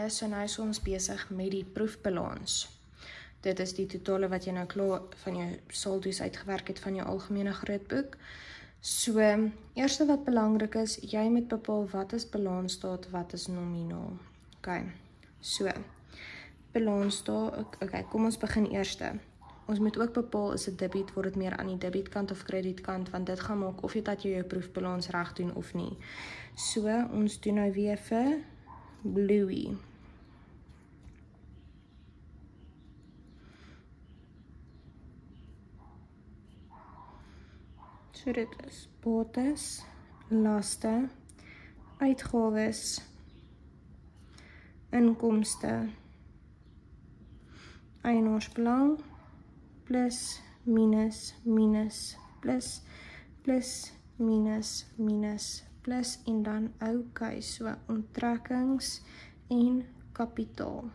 so nou is ons besig met die proefbalans. Dit is die totale wat jy nou klaar van jou saldo's uitgewerk het van jou algemene grootboek. So, eerste wat belangrik is, jy moet bepaal wat is balansstaat, wat is nominaal. Ok, so, balansstaat, ok, kom ons begin eerste. Ons moet ook bepaal, is dit debiet, word dit meer aan die debietkant of kredietkant, want dit gaan maak of jy dat jy jou proefbalans reg doen of nie. So, ons doen nou weer vir Bluey. So dit is bates, laste, uitgawes, inkomste, eienaarsbelang, plus, minus, minus, plus, plus, minus, minus, plus, en dan ok, so onttrekkings en kapitaal.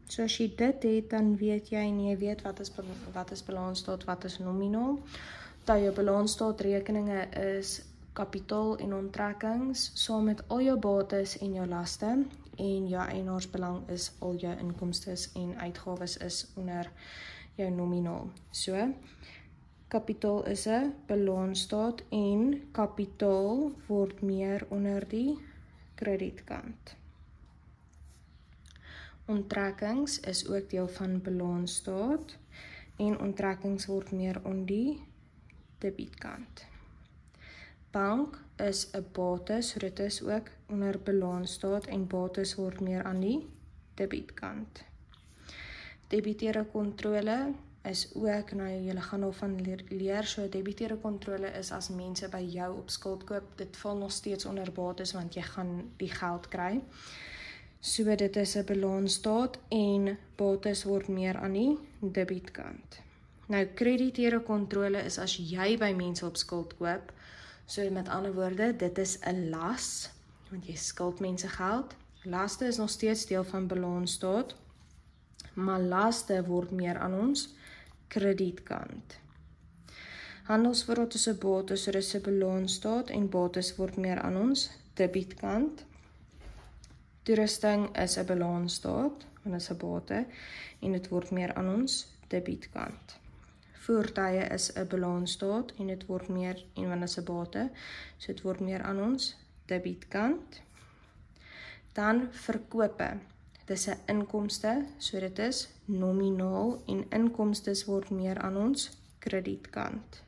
So as jy dit het, dan weet jy en jy weet wat is balansstaat, wat is nominaal. Dat jou balansstaatrekeninge is kapitaal en onttrekkings, saam met al jou bates en jou laste, en jou eienaarsbelang is al jou inkomstes en uitgawes is onder jou nominaal. So, kapitaal is 'n balansstaat en kapitaal word meer onder die kredietkant. Onttrekkings is ook deel van balansstaat en onttrekkings word meer onder die debietkant. Bank is 'n bates, so dit is ook onder balansstaat en bates word meer aan die debietkant. Debiteure kontrole is ook, nou julle gaan al van leer, so debiteure kontrole is as mense by jou op skuld koop, dit val nog steeds onder bates, want jy gaan die geld kry. So dit is 'n balansstaat en bates word meer aan die debietkant. Nou krediteure kontrole is as jy by mense op skuld koop, so met ander woorde, dit is 'n las, want jy skuld mense geld. Laste is nog steeds deel van balansstaat, maar laste word meer aan ons kredietkant. Handelsvoorraad is 'n bates, so dis 'n balansstaat en bates word meer aan ons debietkant. Toerusting is 'n balansstaat, want dit is 'n bate, en dit word meer aan ons debietkant. Voertuie is 'n balansstaat, en dit word meer, en want dit is 'n bate, so dit word meer aan ons debietkant. Dan verkope, dit is 'n inkomste, so dit is nominaal, en inkomstes word meer aan ons kredietkant.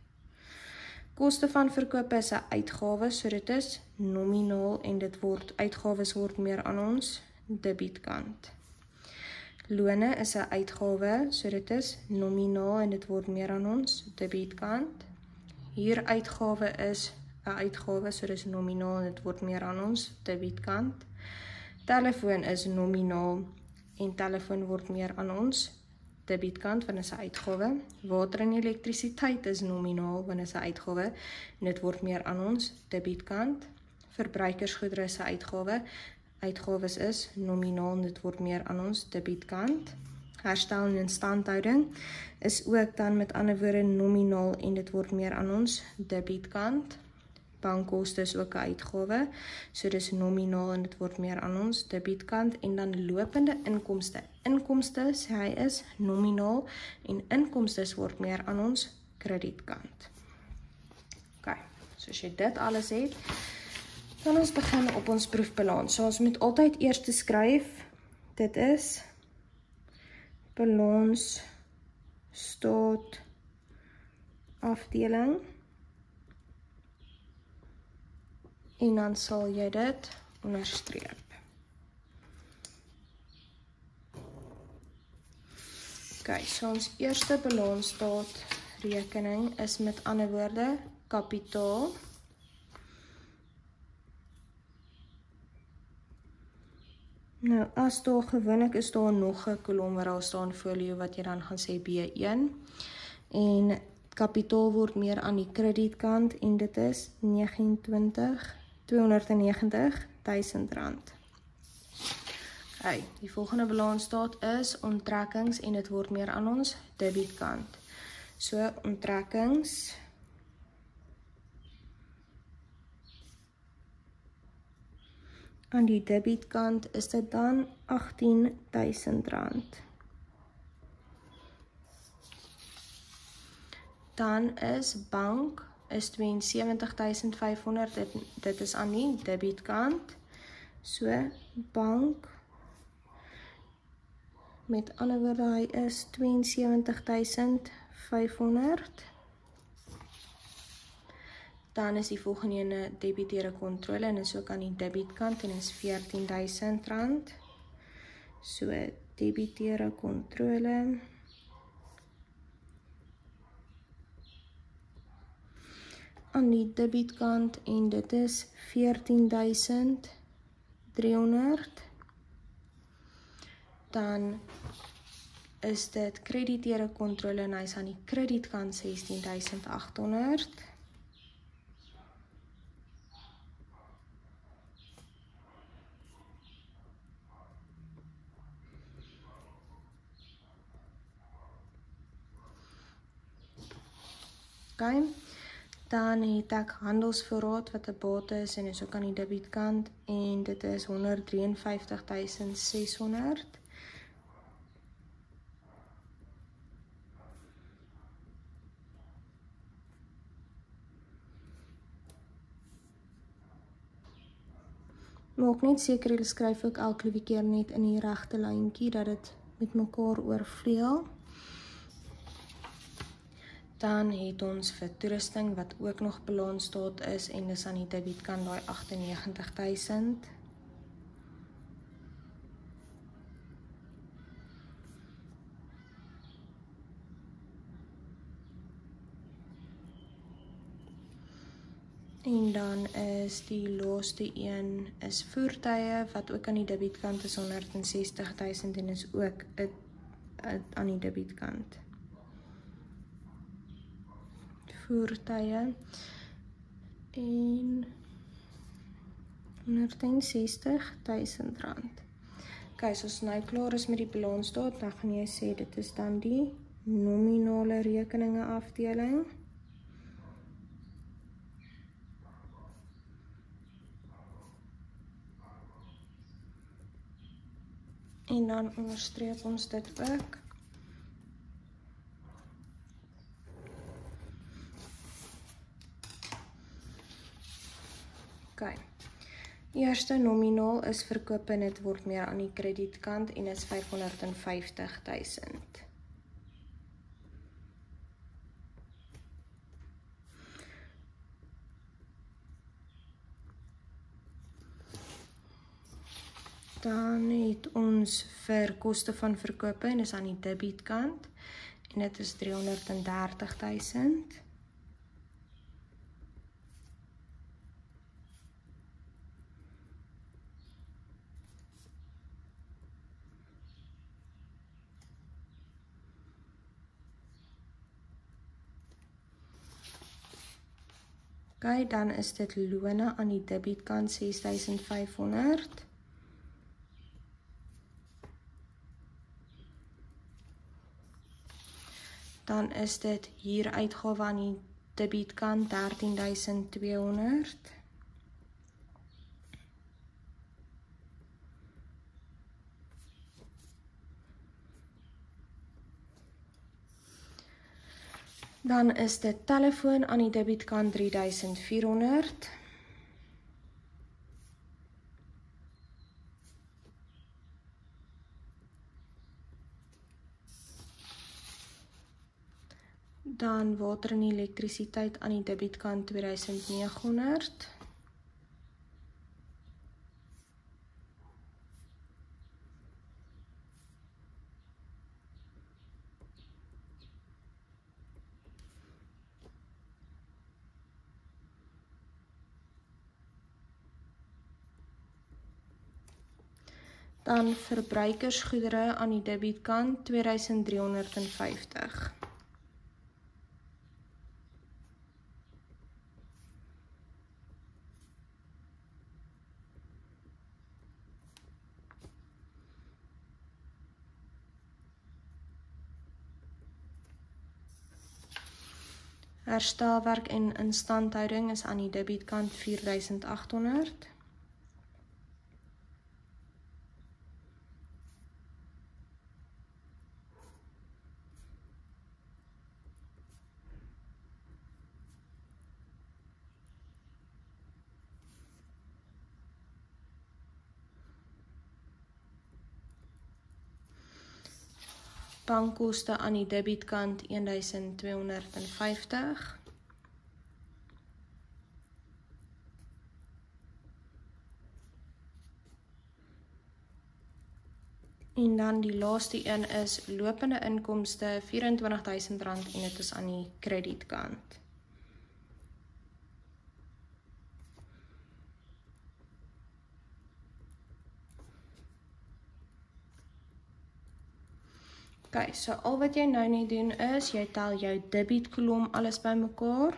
Koste van verkope is 'n uitgawe, so dit is nominaal en uitgawes word meer aan ons debietkant. Lone is 'n uitgawe, so dit is nominaal en dit word meer aan ons debietkant. Huuruitgawe is 'n uitgawe, so dit is nominaal en dit word meer aan ons debietkant. Telefoon is nominaal en telefoon word meer aan ons debietkant, want dit is 'n uitgawe. Water en elektrisiteit is nominaal, want dit is 'n uitgawe, en dit word meer aan ons debietkant. Verbruikersgoedere is 'n uitgawe. Uitgawes is nominaal, en dit word meer aan ons debietkant. Herstel en instandhouding is ook dan met ander woorde nominaal, en dit word meer aan ons debietkant. Bankkoste is ook 'n uitgawe, so dis nominaal en dit word meer aan ons debietkant. En dan lopende inkomste. Inkomste, sê hy is nominaal en inkomstes word meer aan ons kredietkant. Ok, so as jy dit alles het, dan ons begin op ons proefbalans. So ons moet altyd eers skryf, dit is balans, staat, afdeling, en dan sal jy dit onderstreep. Ok, so ons eerste balansstaat rekening is met ander woorde kapitaal. Nou, as daar gewoonlik is daar nog 'n kolom waar daar staan folio wat jy dan gaan sê B1. En kapitaal word meer aan die kredietkant en dit is R290.000. Okay, die volgende balansstaat is onttrekkings en dit word meer aan ons debietkant. So onttrekkings Aan die debietkant is dit dan R18.000. Dan is bank is 72.500, dit is aan die debietkant. So, bank, met ander woorde, hy is 72.500. Dan is die volgende ene debiteure kontrole en is ook aan die debietkant en is R14.000. So, debiteure kontrole. Aan die debietkant en dit is 14.300. Dan is dit krediteure kontrole en hy is aan die kredietkant 16.800. Okay. Dan het ek handelsvoorraad wat 'n bate is en is ook aan die debietkant en dit is 153.600. Maak net seker jy skryf ook elke keer net in die regte lyntjie dat dit met mekaar oorvleuel. Dan het ons vir toerusting wat ook nog balansstaat is en dis aan die debietkant daai 98.000. En dan is die laaste een is voertuie wat ook aan die debietkant is 160.000 en is ook aan die debietkant. Voertuie en R160.000. Okay, so as nou klaar is met die balansstaat, dan gaan jy sê dit is dan die nominale rekeninge afdeling. En dan onderstreep ons dit ook. Okay. Eerste nominaal is verkoop en dit word meer aan die kredietkant en is 550.000. Dan het ons vir koste van verkope en is aan die debietkant en dit is 330.000. Okay, dan is dit lone aan die debietkant 6.500. Dan is dit huuruitgawe aan die debietkant 13.200. Dan is dit telefoon aan die debietkant 3.400. Dan water en elektrisiteit aan die debietkant 2.900. Dan verbruikersgoedere aan die debietkant 2.350. Herstelwerk en instandhouding is aan die debietkant 4.800. tankkoste aan die debietkant R1250. En dan die laaste een is lopende inkomste R24.000 en dit is aan die kredietkant. Ok, so al wat jy nou net doen is, jy tel jou debietkolom alles bymekaar.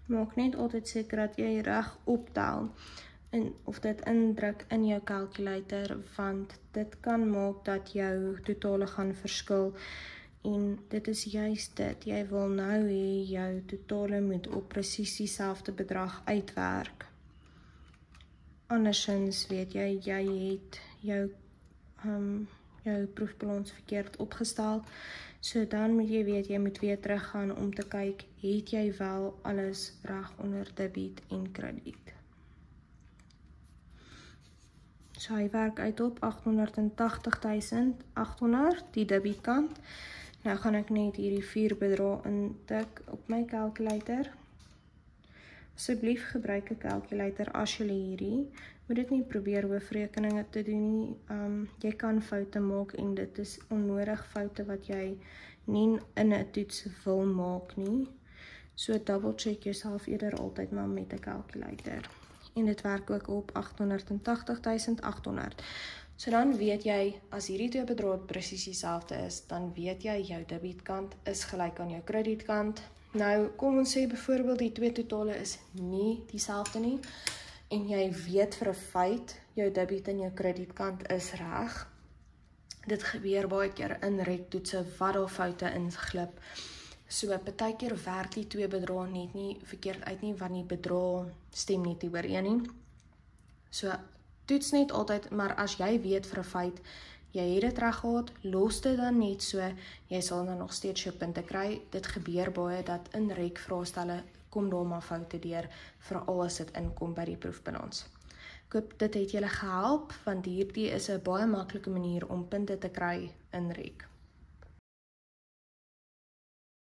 Maak net altyd seker dat jy reg optel of dit indruk in jou calculator, want dit kan maak dat jou totale gaan verskil en dit is juist dit. Jy wil nou hê jou totale moet op presies dieselfde bedrag uitwerk. Andersins weet jy het jou proefbalans verkeerd opgestel. So dan moet jy weet, jy moet weer teruggaan om te kyk, het jy wel alles reg onder debiet en krediet. So hy werk uit op 880.800, die debietkant. Nou gaan ek net hierdie 4 bedrae intik op my calculator. Asseblief gebruik 'n calculator as jy hierdie. Moet dit nie probeer hoofrekeninge te doen nie. Jy kan foute maak en dit is onnodig foute wat jy nie in 'n toets wil maak nie. So double check jouself eerder altyd maar met 'n calculator. En dit werk ook op 880.800. So dan weet jy, as hierdie twee bedrae presies dieselfde is, dan weet jy jou debietkant is gelyk aan jou kredietkant. Nou, kom ons sê byvoorbeeld die twee totale is nie dieselfde nie, en jy weet vir 'n feit, jou debiet en jou kredietkant is reg. Dit gebeur baie keer in rektoetse wat daar foute inglip. So partykeer werk die twee bedrae net nie verkeerd uit nie, want die bedrae stem nie ooreen nie. So toets net altyd, maar as jy weet vir 'n feit, jy het dit reg gehad, los dit dan net so, jy sal dan nog steeds jou punte kry. Dit gebeur baie dat in rekvraestelle kom daar maar foute deur, veral as dit inkom by die proefbalans. Ek hoop dit het julle gehelp, want hierdie is 'n baie maklike manier om punte te kry in rek.